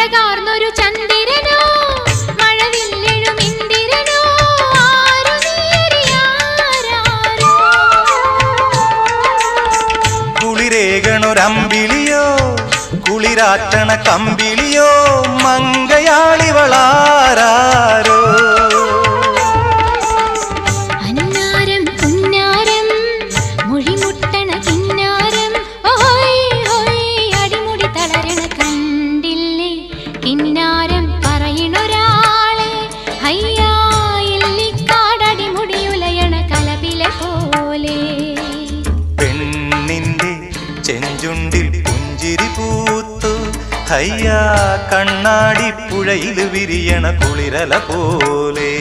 അഴകാർന്നൊരു ചന്ദ്രനോ മഴവില്ലെഴും ഇന്ദിരനോ ആരു നീയറിയാരോ കുളിരേകണൊരമ്പിളിയോ കുളിരാറ്റണ കമ്പിളിയോ മങ്കയാളിവളാരോ അന്നാരം പുന്നാരം മൊഴിമുട്ടണ കിന്നാരം ഓയ് ഓയ് അടിമുടി തളരണ കണ്ടില്ലേ കിന്നാരം പറയണൊരാളെ ഹയ്യാ ഇല്ലിക്കാടടിമുടിയുലയണ കലപില പോലെ പെണ്ണിന്റെ ചെഞ്ചുണ്ടിൽ പുഞ്ചിരി പൂത്തു ഹയ്യാ കണ്ണാടി പുഴയിൽ വിരിയണ കുളിരല പോലെ